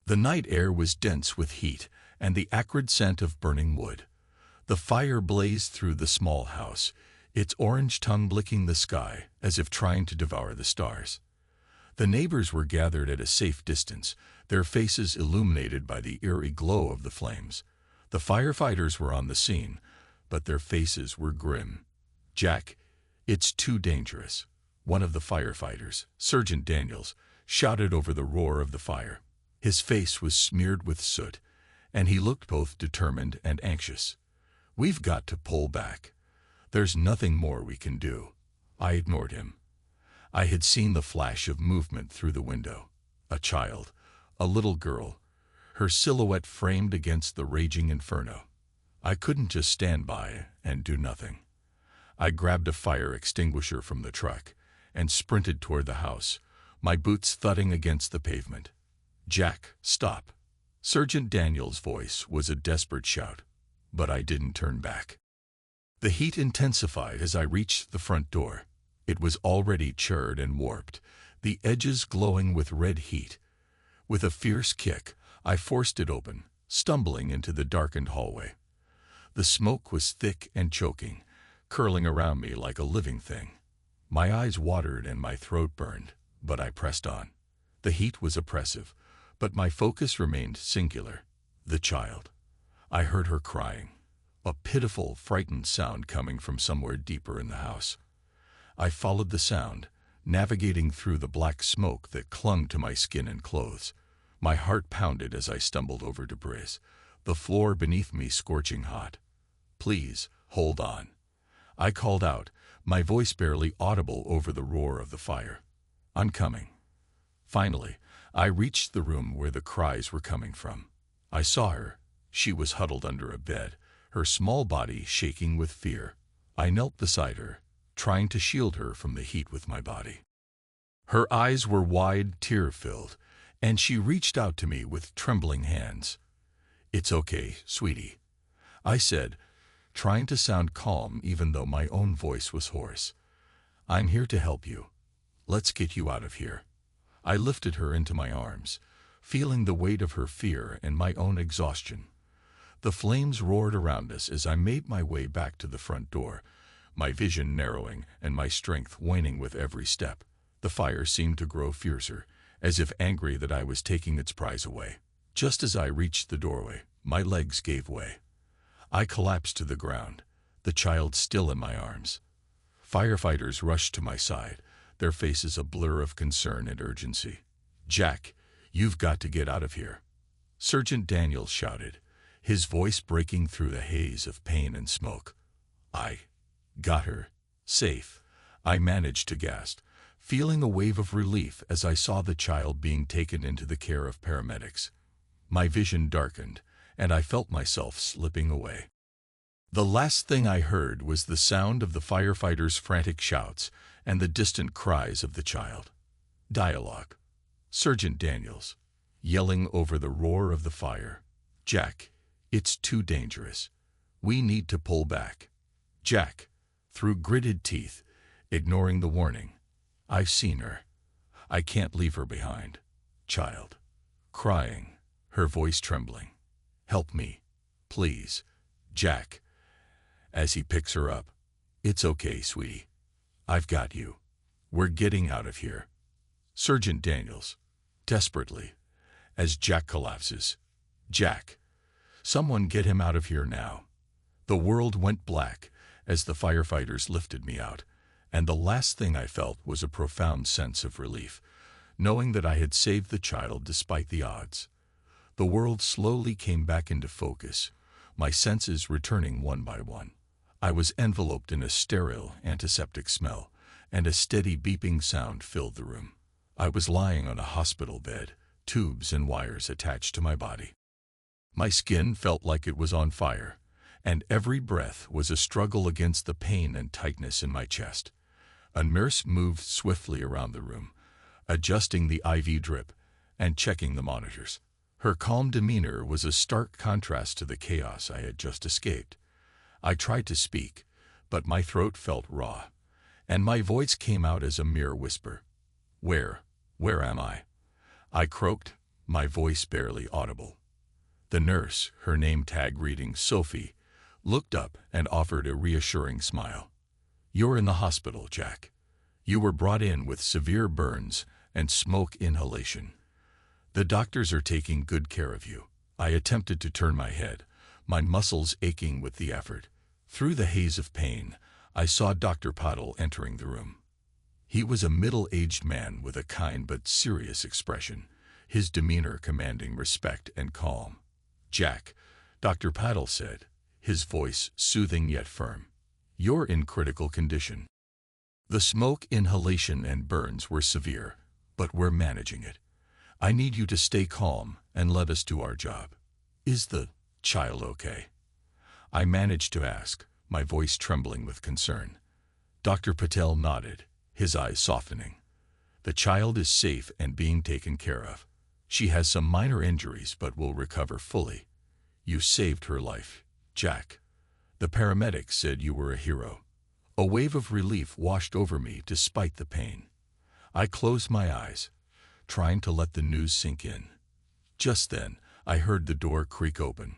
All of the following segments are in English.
The night air was dense with heat and the acrid scent of burning wood. The fire blazed through the small house, its orange tongue licking the sky as if trying to devour the stars. The neighbors were gathered at a safe distance, their faces illuminated by the eerie glow of the flames. The firefighters were on the scene, but their faces were grim. "Jack, it's too dangerous," one of the firefighters, Sergeant Daniels, shouted over the roar of the fire. His face was smeared with soot, and he looked both determined and anxious. "We've got to pull back. There's nothing more we can do." I ignored him. I had seen the flash of movement through the window. A child, a little girl, her silhouette framed against the raging inferno. I couldn't just stand by and do nothing. I grabbed a fire extinguisher from the truck and sprinted toward the house, my boots thudding against the pavement. "Jack, stop." Sergeant Daniels' voice was a desperate shout, but I didn't turn back. The heat intensified as I reached the front door. It was already charred and warped, the edges glowing with red heat. With a fierce kick, I forced it open, stumbling into the darkened hallway. The smoke was thick and choking, curling around me like a living thing. My eyes watered and my throat burned, but I pressed on. The heat was oppressive, but my focus remained singular. The child. I heard her crying, a pitiful, frightened sound coming from somewhere deeper in the house. I followed the sound, navigating through the black smoke that clung to my skin and clothes. My heart pounded as I stumbled over debris, the floor beneath me scorching hot. "Please, hold on." I called out, my voice barely audible over the roar of the fire. "I'm coming." Finally, I reached the room where the cries were coming from. I saw her. She was huddled under a bed, her small body shaking with fear. I knelt beside her, trying to shield her from the heat with my body. Her eyes were wide, tear-filled, and she reached out to me with trembling hands. "It's okay, sweetie," I said, trying to sound calm even though my own voice was hoarse. "I'm here to help you. Let's get you out of here." I lifted her into my arms, feeling the weight of her fear and my own exhaustion. The flames roared around us as I made my way back to the front door, my vision narrowing and my strength waning with every step. The fire seemed to grow fiercer, as if angry that I was taking its prize away. Just as I reached the doorway, my legs gave way. I collapsed to the ground, the child still in my arms. Firefighters rushed to my side, their faces a blur of concern and urgency. "Jack, you've got to get out of here," Sergeant Daniels shouted, his voice breaking through the haze of pain and smoke. "I got her. Safe," I managed to gasp, feeling a wave of relief as I saw the child being taken into the care of paramedics. My vision darkened, and I felt myself slipping away. The last thing I heard was the sound of the firefighters' frantic shouts and the distant cries of the child. Dialogue. Sergeant Daniels, yelling over the roar of the fire. "Jack, it's too dangerous. We need to pull back." Jack, through gritted teeth, ignoring the warning. "I've seen her. I can't leave her behind." Child, crying, her voice trembling. "Help me, please, Jack." As he picks her up. "It's okay, sweetie. I've got you. We're getting out of here." Sergeant Daniels, desperately, as Jack collapses. "Jack, someone get him out of here now." The world went black as the firefighters lifted me out, and the last thing I felt was a profound sense of relief, knowing that I had saved the child despite the odds. The world slowly came back into focus, my senses returning one by one. I was enveloped in a sterile, antiseptic smell, and a steady beeping sound filled the room. I was lying on a hospital bed, tubes and wires attached to my body. My skin felt like it was on fire, and every breath was a struggle against the pain and tightness in my chest. A nurse moved swiftly around the room, adjusting the IV drip and checking the monitors. Her calm demeanor was a stark contrast to the chaos I had just escaped. I tried to speak, but my throat felt raw, and my voice came out as a mere whisper. Where am I?" I croaked, my voice barely audible. The nurse, her name tag reading Sophie, looked up and offered a reassuring smile. "You're in the hospital, Jack. You were brought in with severe burns and smoke inhalation. The doctors are taking good care of you." I attempted to turn my head, my muscles aching with the effort. Through the haze of pain, I saw Dr. Pottle entering the room. He was a middle-aged man with a kind but serious expression, his demeanor commanding respect and calm. "Jack," Dr. Pottle said, his voice soothing yet firm, "you're in critical condition. The smoke inhalation and burns were severe, but we're managing it. I need you to stay calm and let us do our job. Is the child okay?" I managed to ask, my voice trembling with concern. Dr. Patel nodded, his eyes softening. "The child is safe and being taken care of. She has some minor injuries but will recover fully. You saved her life, Jack. The paramedics said you were a hero." A wave of relief washed over me despite the pain. I closed my eyes, trying to let the news sink in. Just then, I heard the door creak open,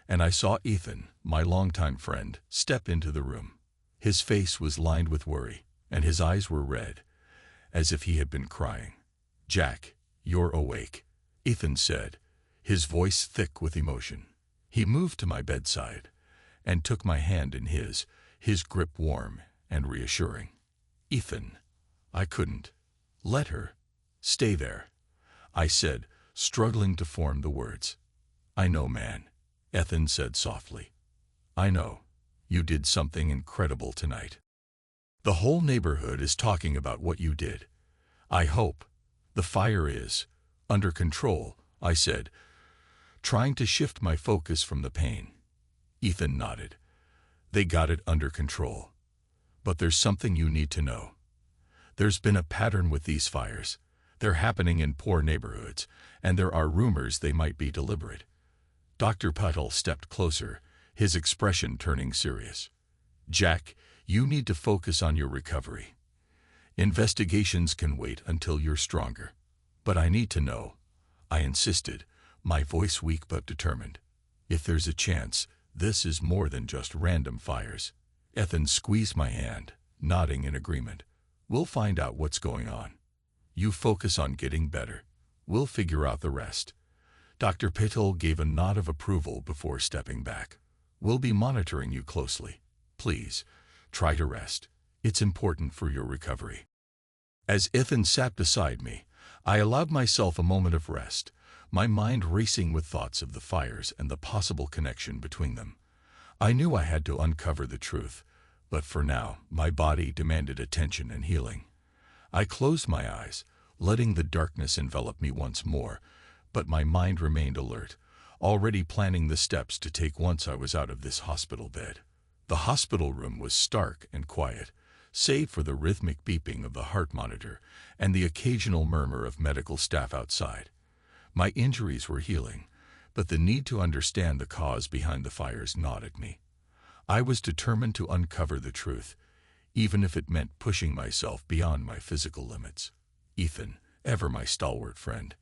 and I saw Ethan, my longtime friend, step into the room. His face was lined with worry, and his eyes were red, as if he had been crying. "Jack, you're awake," Ethan said, his voice thick with emotion. He moved to my bedside and took my hand in his grip warm and reassuring. "Ethan," I couldn't. "Let her. Stay there," I said, struggling to form the words. "I know, man," Ethan said softly. "I know. You did something incredible tonight. The whole neighborhood is talking about what you did. I hope the fire is under control," I said, trying to shift my focus from the pain. Ethan nodded. "They got it under control. But there's something you need to know. There's been a pattern with these fires. They're happening in poor neighborhoods, and there are rumors they might be deliberate." Dr. Puttle stepped closer, his expression turning serious. "Jack, you need to focus on your recovery. Investigations can wait until you're stronger. But I need to know," I insisted, my voice weak but determined. "If there's a chance, this is more than just random fires." Ethan squeezed my hand, nodding in agreement. "We'll find out what's going on. You focus on getting better. We'll figure out the rest." Dr. Pittle gave a nod of approval before stepping back. "We'll be monitoring you closely. Please, try to rest. It's important for your recovery." As Ethan sat beside me, I allowed myself a moment of rest, my mind racing with thoughts of the fires and the possible connection between them. I knew I had to uncover the truth, but for now, my body demanded attention and healing. I closed my eyes, letting the darkness envelop me once more, but my mind remained alert, already planning the steps to take once I was out of this hospital bed. The hospital room was stark and quiet, save for the rhythmic beeping of the heart monitor and the occasional murmur of medical staff outside. My injuries were healing, but the need to understand the cause behind the fires gnawed at me. I was determined to uncover the truth, even if it meant pushing myself beyond my physical limits. Ethan, ever my stalwart friend,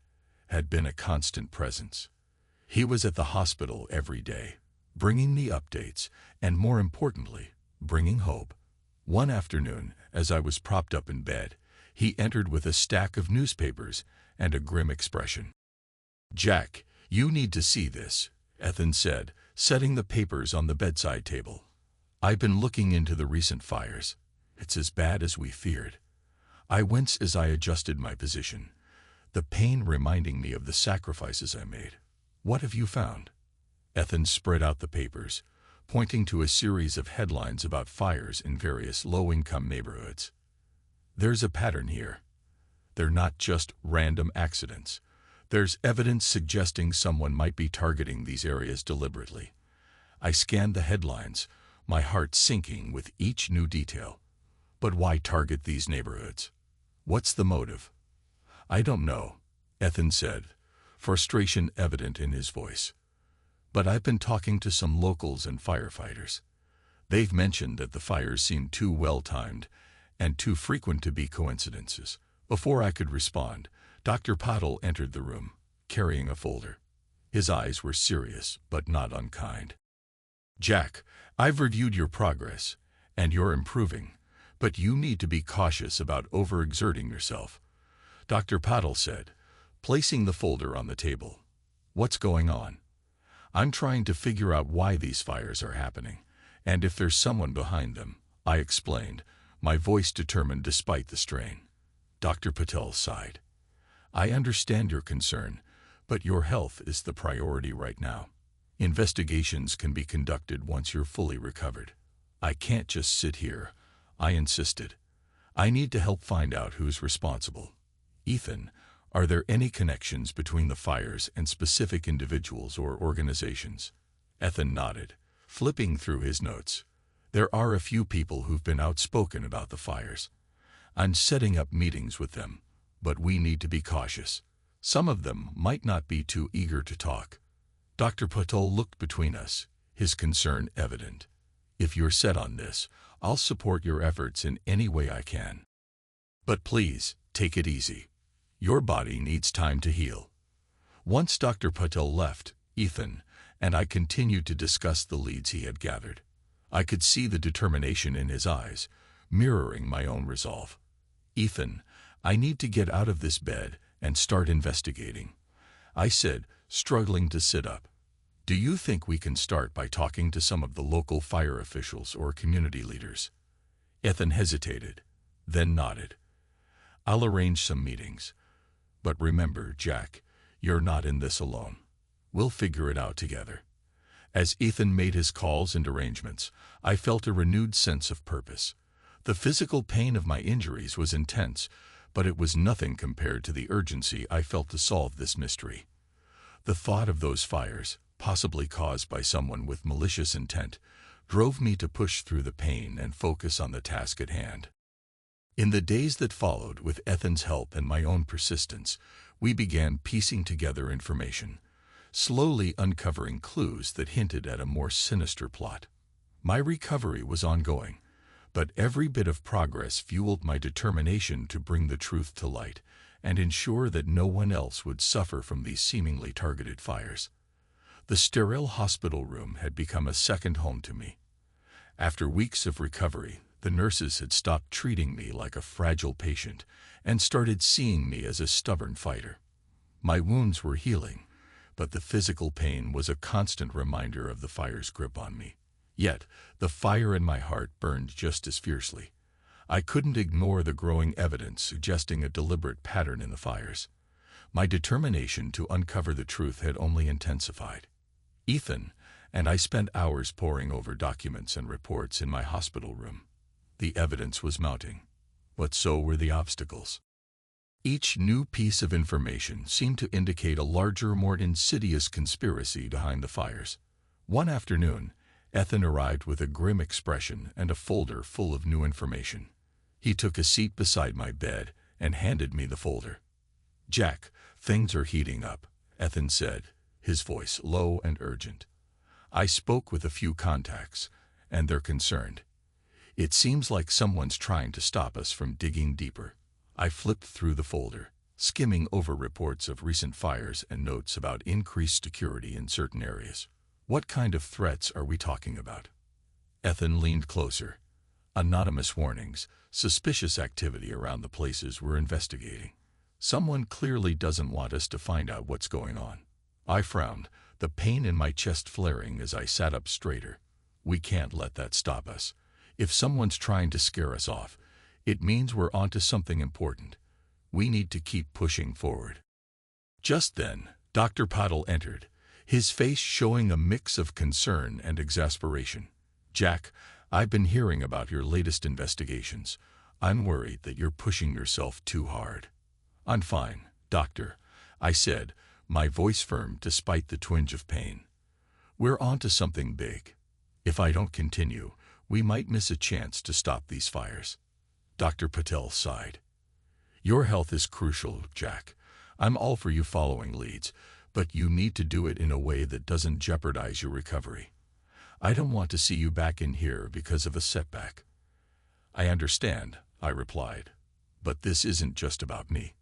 had been a constant presence. He was at the hospital every day, bringing me updates, and more importantly, bringing hope. One afternoon, as I was propped up in bed, he entered with a stack of newspapers and a grim expression. "Jack, you need to see this," Ethan said, setting the papers on the bedside table. "I've been looking into the recent fires. It's as bad as we feared." I winced as I adjusted my position, the pain reminding me of the sacrifices I made. "What have you found?" Ethan spread out the papers, pointing to a series of headlines about fires in various low-income neighborhoods. "There's a pattern here. They're not just random accidents. There's evidence suggesting someone might be targeting these areas deliberately." I scanned the headlines, my heart sinking with each new detail. "But why target these neighborhoods? What's the motive?" "I don't know," Ethan said, frustration evident in his voice. "But I've been talking to some locals and firefighters. They've mentioned that the fires seem too well-timed and too frequent to be coincidences." Before I could respond, Dr. Pottle entered the room, carrying a folder. His eyes were serious, but not unkind. "Jack, I've reviewed your progress, and you're improving, but you need to be cautious about overexerting yourself," Dr. Patel said, placing the folder on the table. "What's going on?" "I'm trying to figure out why these fires are happening, and if there's someone behind them," I explained, my voice determined despite the strain. Dr. Patel sighed. "I understand your concern, but your health is the priority right now. Investigations can be conducted once you're fully recovered." "I can't just sit here," I insisted. "I need to help find out who's responsible." "Ethan, are there any connections between the fires and specific individuals or organizations?" Ethan nodded, flipping through his notes. "There are a few people who've been outspoken about the fires. I'm setting up meetings with them, but we need to be cautious. Some of them might not be too eager to talk." Dr. Patel looked between us, his concern evident. "If you're set on this, I'll support your efforts in any way I can. But please, take it easy. Your body needs time to heal." Once Dr. Patel left, Ethan and I continued to discuss the leads he had gathered. I could see the determination in his eyes, mirroring my own resolve. "Ethan, I need to get out of this bed and start investigating," I said, struggling to sit up. "Do you think we can start by talking to some of the local fire officials or community leaders?" Ethan hesitated, then nodded. "I'll arrange some meetings. But remember, Jack, you're not in this alone. We'll figure it out together." As Ethan made his calls and arrangements, I felt a renewed sense of purpose. The physical pain of my injuries was intense, but it was nothing compared to the urgency I felt to solve this mystery. The thought of those fires, possibly caused by someone with malicious intent, drove me to push through the pain and focus on the task at hand. In the days that followed, with Ethan's help and my own persistence, we began piecing together information, slowly uncovering clues that hinted at a more sinister plot. My recovery was ongoing, but every bit of progress fueled my determination to bring the truth to light and ensure that no one else would suffer from these seemingly targeted fires. The sterile hospital room had become a second home to me. After weeks of recovery, the nurses had stopped treating me like a fragile patient and started seeing me as a stubborn fighter. My wounds were healing, but the physical pain was a constant reminder of the fire's grip on me. Yet, the fire in my heart burned just as fiercely. I couldn't ignore the growing evidence suggesting a deliberate pattern in the fires. My determination to uncover the truth had only intensified. Ethan and I spent hours poring over documents and reports in my hospital room. The evidence was mounting, but so were the obstacles. Each new piece of information seemed to indicate a larger, more insidious conspiracy behind the fires. One afternoon, Ethan arrived with a grim expression and a folder full of new information. He took a seat beside my bed and handed me the folder. "Jack, things are heating up," Ethan said, his voice low and urgent. "I spoke with a few contacts, and they're concerned. It seems like someone's trying to stop us from digging deeper." I flipped through the folder, skimming over reports of recent fires and notes about increased security in certain areas. "What kind of threats are we talking about?" Ethan leaned closer. "Anonymous warnings, suspicious activity around the places we're investigating. Someone clearly doesn't want us to find out what's going on." I frowned, the pain in my chest flaring as I sat up straighter. "We can't let that stop us. If someone's trying to scare us off, it means we're onto something important. We need to keep pushing forward." Just then, Dr. Patel entered, his face showing a mix of concern and exasperation. "Jack, I've been hearing about your latest investigations. I'm worried that you're pushing yourself too hard." "I'm fine, doctor," I said, my voice firm despite the twinge of pain. "We're onto something big. If I don't continue, we might miss a chance to stop these fires." Dr. Patel sighed. "Your health is crucial, Jack. I'm all for you following leads, but you need to do it in a way that doesn't jeopardize your recovery. I don't want to see you back in here because of a setback." "I understand," I replied. "But this isn't just about me.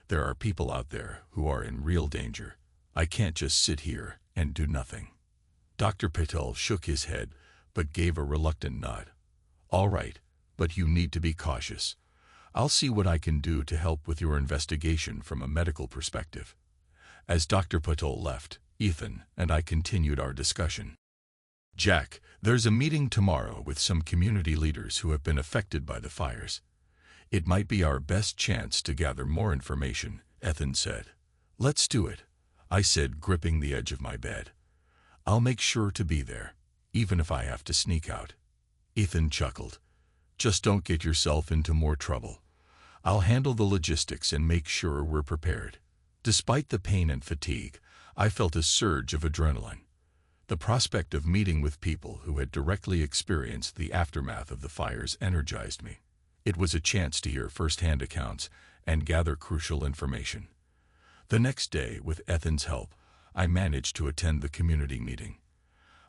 There are people out there who are in real danger. I can't just sit here and do nothing. Dr. Patel shook his head, but gave a reluctant nod. All right, but you need to be cautious. I'll see what I can do to help with your investigation from a medical perspective. As Dr. Patel left, Ethan and I continued our discussion. Jack, there's a meeting tomorrow with some community leaders who have been affected by the fires. It might be our best chance to gather more information, Ethan said. Let's do it, I said, gripping the edge of my bed. I'll make sure to be there, even if I have to sneak out. Ethan chuckled. Just don't get yourself into more trouble. I'll handle the logistics and make sure we're prepared. Despite the pain and fatigue, I felt a surge of adrenaline. The prospect of meeting with people who had directly experienced the aftermath of the fires energized me. It was a chance to hear first-hand accounts and gather crucial information. The next day, with Ethan's help, I managed to attend the community meeting.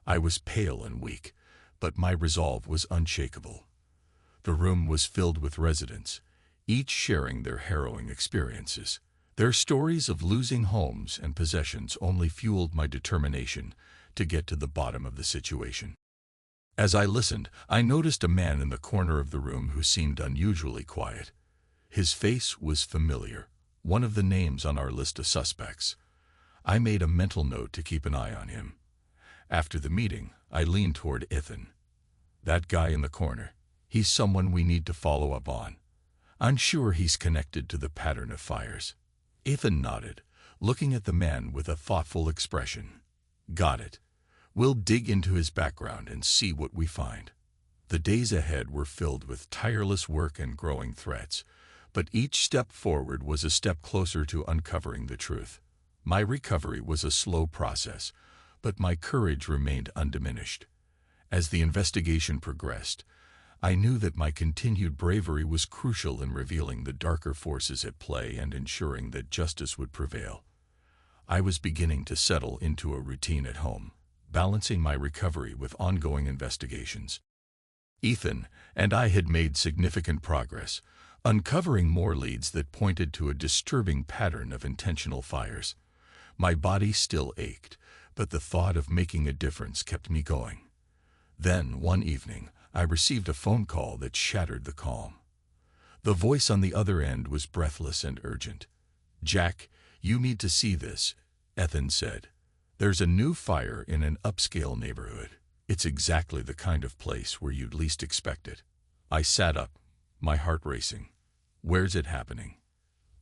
I was pale and weak, but my resolve was unshakable. The room was filled with residents, each sharing their harrowing experiences. Their stories of losing homes and possessions only fueled my determination to get to the bottom of the situation. As I listened, I noticed a man in the corner of the room who seemed unusually quiet. His face was familiar, one of the names on our list of suspects. I made a mental note to keep an eye on him. After the meeting, I leaned toward Ethan. That guy in the corner, he's someone we need to follow up on. I'm sure he's connected to the pattern of fires. Ethan nodded, looking at the man with a thoughtful expression. Got it. We'll dig into his background and see what we find. The days ahead were filled with tireless work and growing threats, but each step forward was a step closer to uncovering the truth. My recovery was a slow process, but my courage remained undiminished. As the investigation progressed, I knew that my continued bravery was crucial in revealing the darker forces at play and ensuring that justice would prevail. I was beginning to settle into a routine at home, balancing my recovery with ongoing investigations. Ethan and I had made significant progress, uncovering more leads that pointed to a disturbing pattern of intentional fires. My body still ached, but the thought of making a difference kept me going. Then, one evening, I received a phone call that shattered the calm. The voice on the other end was breathless and urgent. Jack, you need to see this, Ethan said. There's a new fire in an upscale neighborhood. It's exactly the kind of place where you'd least expect it. I sat up, my heart racing. Where's it happening?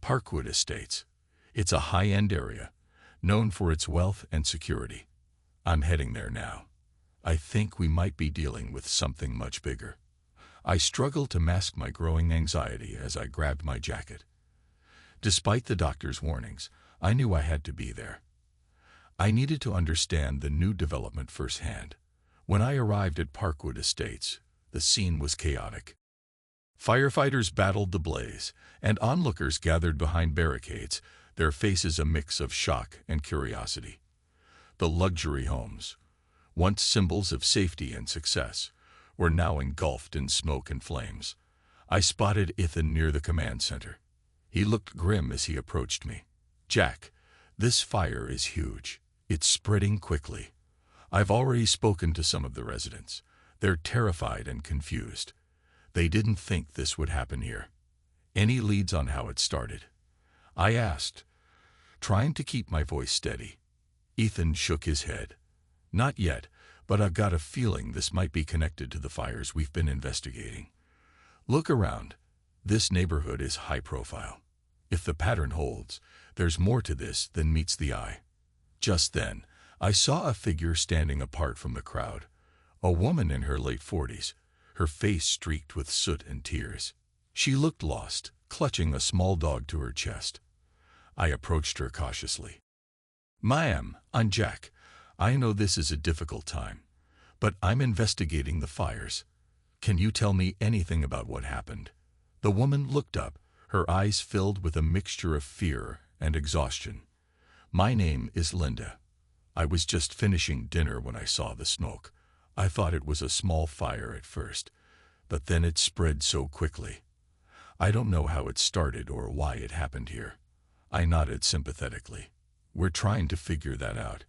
Parkwood Estates. It's a high-end area, known for its wealth and security. I'm heading there now. I think we might be dealing with something much bigger. I struggled to mask my growing anxiety as I grabbed my jacket. Despite the doctor's warnings, I knew I had to be there. I needed to understand the new development firsthand. When I arrived at Parkwood Estates, the scene was chaotic. Firefighters battled the blaze, and onlookers gathered behind barricades, their faces a mix of shock and curiosity. The luxury homes, once symbols of safety and success, were now engulfed in smoke and flames. I spotted Ethan near the command center. He looked grim as he approached me. Jack, this fire is huge. It's spreading quickly. I've already spoken to some of the residents. They're terrified and confused. They didn't think this would happen here. Any leads on how it started? I asked, trying to keep my voice steady. Ethan shook his head. Not yet, but I've got a feeling this might be connected to the fires we've been investigating. Look around. This neighborhood is high profile. If the pattern holds, there's more to this than meets the eye. Just then, I saw a figure standing apart from the crowd. A woman in her late 40s, her face streaked with soot and tears. She looked lost, clutching a small dog to her chest. I approached her cautiously. Ma'am, I'm Jack. I know this is a difficult time, but I'm investigating the fires. Can you tell me anything about what happened? The woman looked up, her eyes filled with a mixture of fear and exhaustion. My name is Linda. I was just finishing dinner when I saw the smoke. I thought it was a small fire at first, but then it spread so quickly. I don't know how it started or why it happened here. I nodded sympathetically. We're trying to figure that out.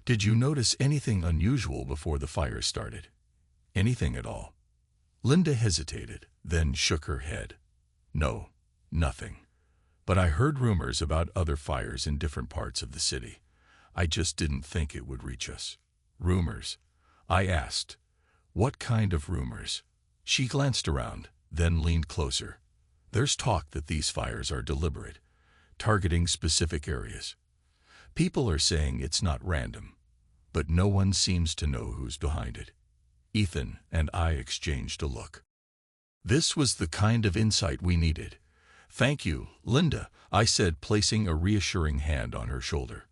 Did you notice anything unusual before the fire started? Anything at all? Linda hesitated, then shook her head. No, nothing. But I heard rumors about other fires in different parts of the city. I just didn't think it would reach us. Rumors? I asked. What kind of rumors? She glanced around, then leaned closer. There's talk that these fires are deliberate, targeting specific areas. People are saying it's not random, but no one seems to know who's behind it. Ethan and I exchanged a look. This was the kind of insight we needed. Thank you, Linda, I said, placing a reassuring hand on her shoulder.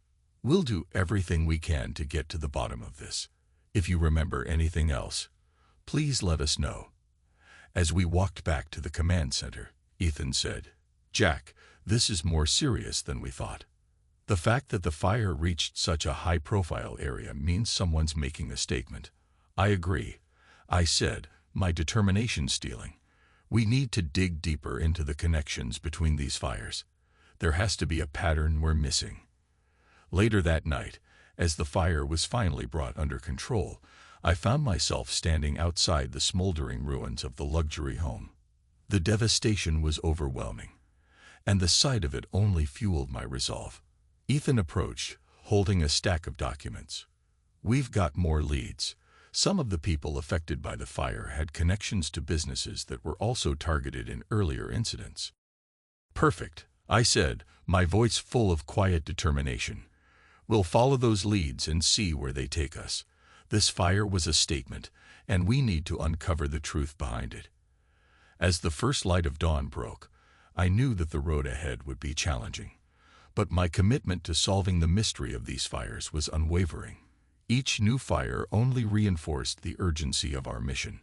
We'll do everything we can to get to the bottom of this. If you remember anything else, please let us know. As we walked back to the command center, Ethan said, Jack, this is more serious than we thought. The fact that the fire reached such a high-profile area means someone's making a statement. I agree, I said, my determination stealing. We need to dig deeper into the connections between these fires. There has to be a pattern we're missing. Later that night, as the fire was finally brought under control, I found myself standing outside the smoldering ruins of the luxury home. The devastation was overwhelming, and the sight of it only fueled my resolve. Ethan approached, holding a stack of documents. We've got more leads. Some of the people affected by the fire had connections to businesses that were also targeted in earlier incidents. Perfect, I said, my voice full of quiet determination. We'll follow those leads and see where they take us. This fire was a statement, and we need to uncover the truth behind it. As the first light of dawn broke, I knew that the road ahead would be challenging. But my commitment to solving the mystery of these fires was unwavering. Each new fire only reinforced the urgency of our mission.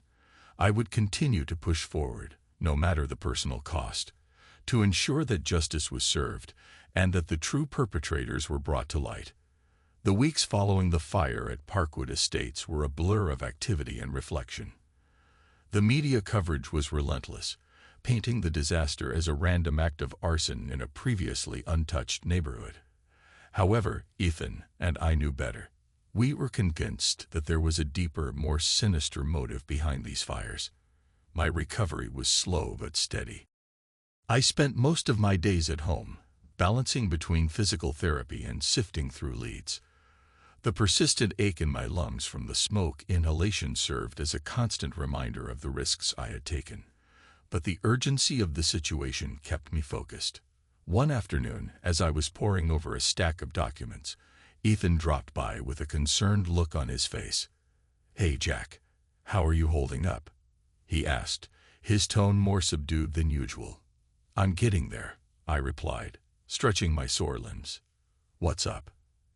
I would continue to push forward, no matter the personal cost, to ensure that justice was served and that the true perpetrators were brought to light. The weeks following the fire at Parkwood Estates were a blur of activity and reflection. The media coverage was relentless, painting the disaster as a random act of arson in a previously untouched neighborhood. However, Ethan and I knew better. We were convinced that there was a deeper, more sinister motive behind these fires. My recovery was slow but steady. I spent most of my days at home, balancing between physical therapy and sifting through leads. The persistent ache in my lungs from the smoke inhalation served as a constant reminder of the risks I had taken. But the urgency of the situation kept me focused. One afternoon, as I was poring over a stack of documents, Ethan dropped by with a concerned look on his face. Hey, Jack, how are you holding up? He asked, his tone more subdued than usual. I'm getting there, I replied, stretching my sore limbs. What's up?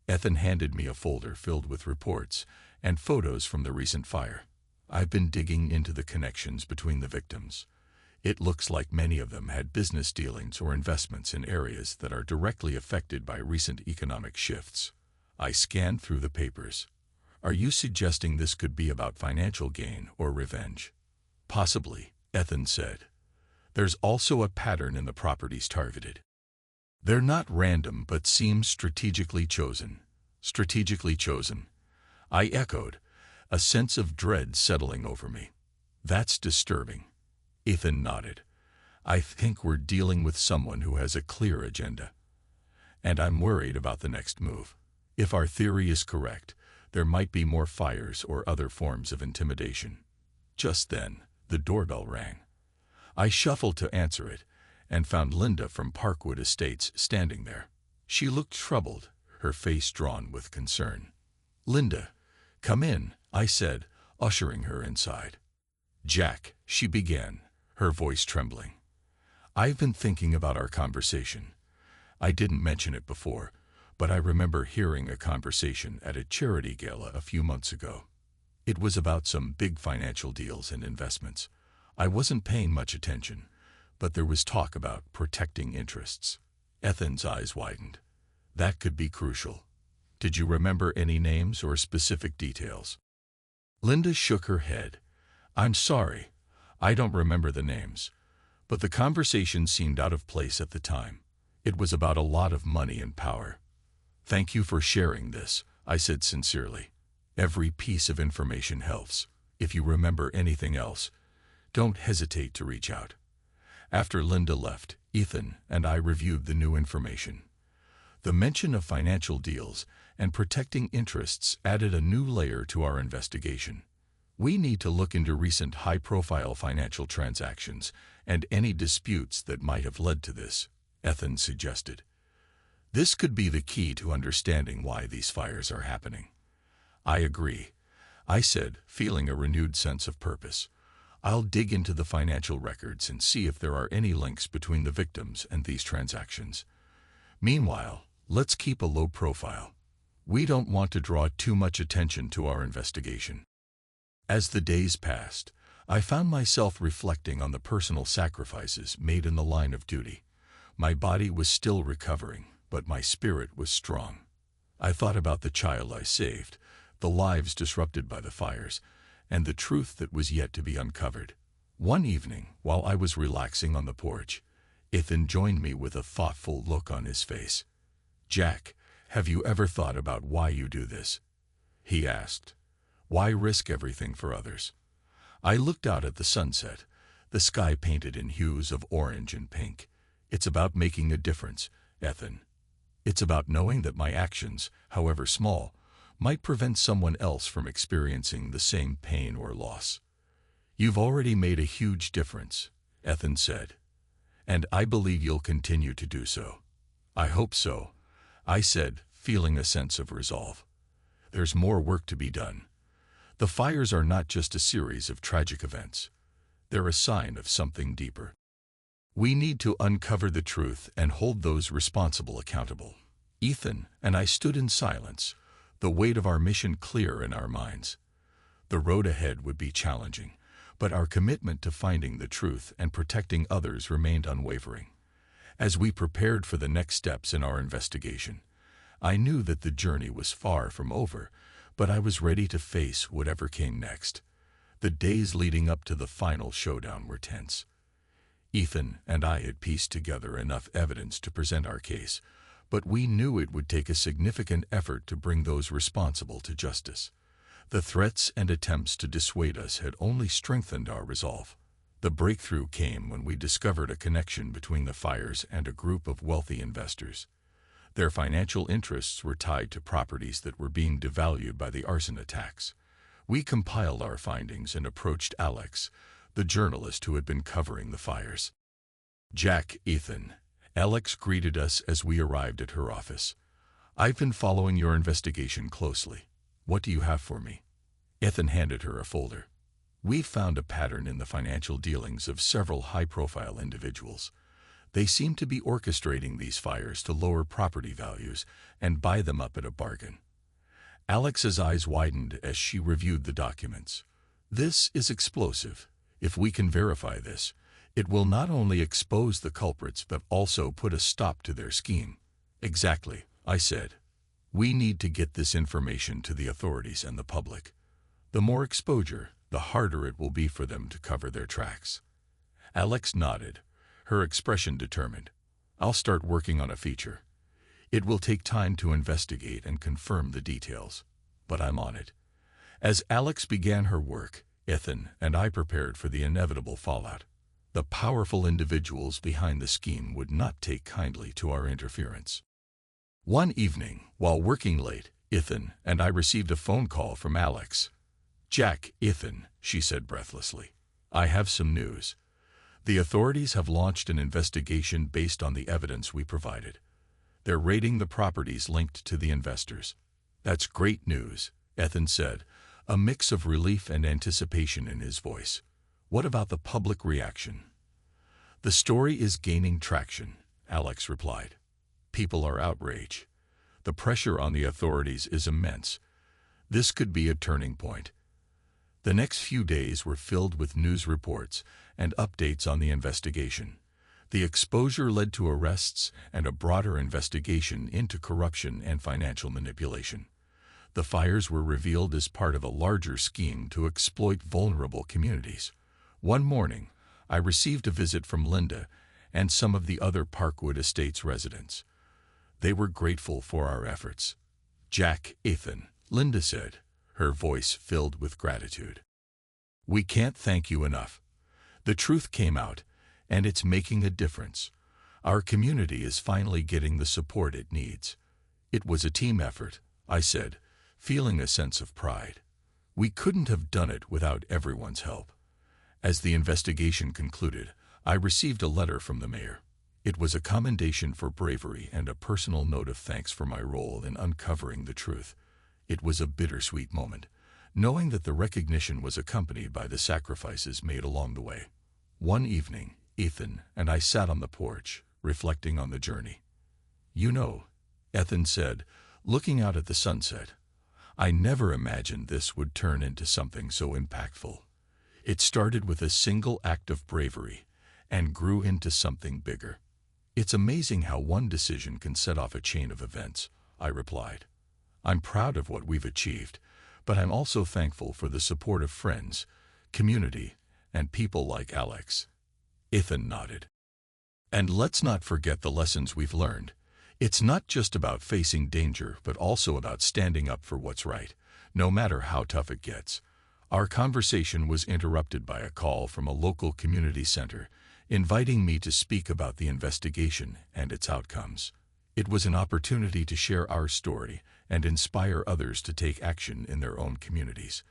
Ethan handed me a folder filled with reports and photos from the recent fire. I've been digging into the connections between the victims. It looks like many of them had business dealings or investments in areas that are directly affected by recent economic shifts. I scanned through the papers. Are you suggesting this could be about financial gain or revenge? Possibly, Ethan said. There's also a pattern in the properties targeted. They're not random but seem strategically chosen. Strategically chosen, I echoed, a sense of dread settling over me. That's disturbing. Ethan nodded. I think we're dealing with someone who has a clear agenda. And I'm worried about the next move. If our theory is correct, there might be more fires or other forms of intimidation. Just then, the doorbell rang. I shuffled to answer it and found Linda from Parkwood Estates standing there. She looked troubled, her face drawn with concern. Linda, come in, I said, ushering her inside. Jack, she began, her voice trembling. I've been thinking about our conversation. I didn't mention it before, but I remember hearing a conversation at a charity gala a few months ago. It was about some big financial deals and investments. I wasn't paying much attention, but there was talk about protecting interests. Ethan's eyes widened. That could be crucial. Did you remember any names or specific details? Linda shook her head. I'm sorry, I don't remember the names, but the conversation seemed out of place at the time. It was about a lot of money and power. Thank you for sharing this, I said sincerely. Every piece of information helps. If you remember anything else, don't hesitate to reach out. After Linda left, Ethan and I reviewed the new information. The mention of financial deals and protecting interests added a new layer to our investigation. We need to look into recent high-profile financial transactions and any disputes that might have led to this, Ethan suggested. This could be the key to understanding why these fires are happening. I agree, I said, feeling a renewed sense of purpose. I'll dig into the financial records and see if there are any links between the victims and these transactions. Meanwhile, let's keep a low profile. We don't want to draw too much attention to our investigation. As the days passed, I found myself reflecting on the personal sacrifices made in the line of duty. My body was still recovering, but my spirit was strong. I thought about the child I saved, the lives disrupted by the fires, and the truth that was yet to be uncovered. One evening, while I was relaxing on the porch, Ethan joined me with a thoughtful look on his face. "Jack, have you ever thought about why you do this?" he asked. "Why risk everything for others?" I looked out at the sunset, the sky painted in hues of orange and pink. "It's about making a difference, Ethan. It's about knowing that my actions, however small, might prevent someone else from experiencing the same pain or loss." "You've already made a huge difference," Ethan said, "and I believe you'll continue to do so." "I hope so," I said, feeling a sense of resolve. "There's more work to be done. The fires are not just a series of tragic events. They're a sign of something deeper. We need to uncover the truth and hold those responsible accountable." Ethan and I stood in silence, the weight of our mission clear in our minds. The road ahead would be challenging, but our commitment to finding the truth and protecting others remained unwavering. As we prepared for the next steps in our investigation, I knew that the journey was far from over, but I was ready to face whatever came next. The days leading up to the final showdown were tense. Ethan and I had pieced together enough evidence to present our case, but we knew it would take a significant effort to bring those responsible to justice. The threats and attempts to dissuade us had only strengthened our resolve. The breakthrough came when we discovered a connection between the fires and a group of wealthy investors. Their financial interests were tied to properties that were being devalued by the arson attacks. We compiled our findings and approached Alex, the journalist who had been covering the fires. "Jack, Ethan," Alex greeted us as we arrived at her office. "I've been following your investigation closely. What do you have for me?" Ethan handed her a folder. "We've found a pattern in the financial dealings of several high-profile individuals. They seem to be orchestrating these fires to lower property values and buy them up at a bargain." Alex's eyes widened as she reviewed the documents. "This is explosive. If we can verify this, it will not only expose the culprits but also put a stop to their scheme." "Exactly," I said. "We need to get this information to the authorities and the public. The more exposure, the harder it will be for them to cover their tracks." Alex nodded, her expression determined. "I'll start working on a feature. It will take time to investigate and confirm the details, but I'm on it." As Alex began her work, Ethan and I prepared for the inevitable fallout. The powerful individuals behind the scheme would not take kindly to our interference. One evening, while working late, Ethan and I received a phone call from Alex. "Jack, Ethan," she said breathlessly, "I have some news. The authorities have launched an investigation based on the evidence we provided. They're raiding the properties linked to the investors." "That's great news," Ethan said, a mix of relief and anticipation in his voice. "What about the public reaction?" "The story is gaining traction," Alex replied. "People are outraged. The pressure on the authorities is immense. This could be a turning point." The next few days were filled with news reports and updates on the investigation. The exposure led to arrests and a broader investigation into corruption and financial manipulation. The fires were revealed as part of a larger scheme to exploit vulnerable communities. One morning, I received a visit from Linda and some of the other Parkwood Estates residents. They were grateful for our efforts. Jack, Ethan, Linda said, her voice filled with gratitude. We can't thank you enough. The truth came out, and it's making a difference. Our community is finally getting the support it needs. It was a team effort, I said, feeling a sense of pride. We couldn't have done it without everyone's help. As the investigation concluded, I received a letter from the mayor. It was a commendation for bravery and a personal note of thanks for my role in uncovering the truth. It was a bittersweet moment, knowing that the recognition was accompanied by the sacrifices made along the way. One evening, Ethan and I sat on the porch, reflecting on the journey. You know, Ethan said, looking out at the sunset, I never imagined this would turn into something so impactful. It started with a single act of bravery and grew into something bigger. It's amazing how one decision can set off a chain of events, I replied. I'm proud of what we've achieved, but I'm also thankful for the support of friends, community, and people like Alex. Ethan nodded. And let's not forget the lessons we've learned. It's not just about facing danger, but also about standing up for what's right, no matter how tough it gets. Our conversation was interrupted by a call from a local community center, inviting me to speak about the investigation and its outcomes. It was an opportunity to share our story and inspire others to take action in their own communities.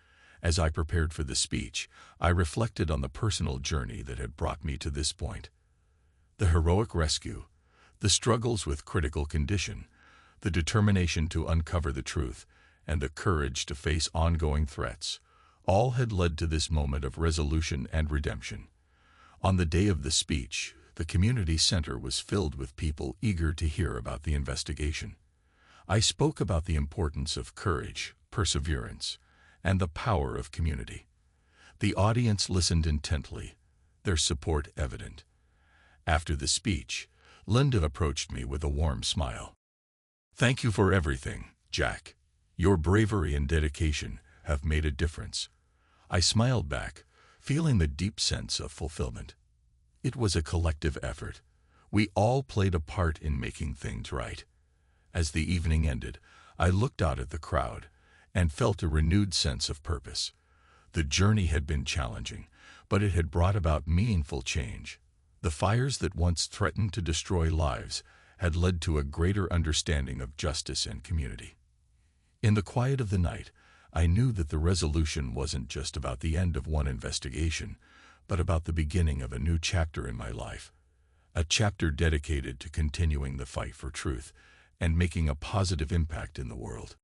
As I prepared for the speech, I reflected on the personal journey that had brought me to this point. The heroic rescue, the struggles with critical condition, the determination to uncover the truth, and the courage to face ongoing threats, all had led to this moment of resolution and redemption. On the day of the speech, the community center was filled with people eager to hear about the investigation. I spoke about the importance of courage, perseverance, and the power of community. The audience listened intently, their support evident. After the speech, Linda approached me with a warm smile. Thank you for everything, Jack. Your bravery and dedication have made a difference. I smiled back, feeling the deep sense of fulfillment. It was a collective effort. We all played a part in making things right. As the evening ended, I looked out at the crowd and felt a renewed sense of purpose. The journey had been challenging, but it had brought about meaningful change. The fires that once threatened to destroy lives had led to a greater understanding of justice and community. In the quiet of the night, I knew that the resolution wasn't just about the end of one investigation, but about the beginning of a new chapter in my life. A chapter dedicated to continuing the fight for truth and making a positive impact in the world.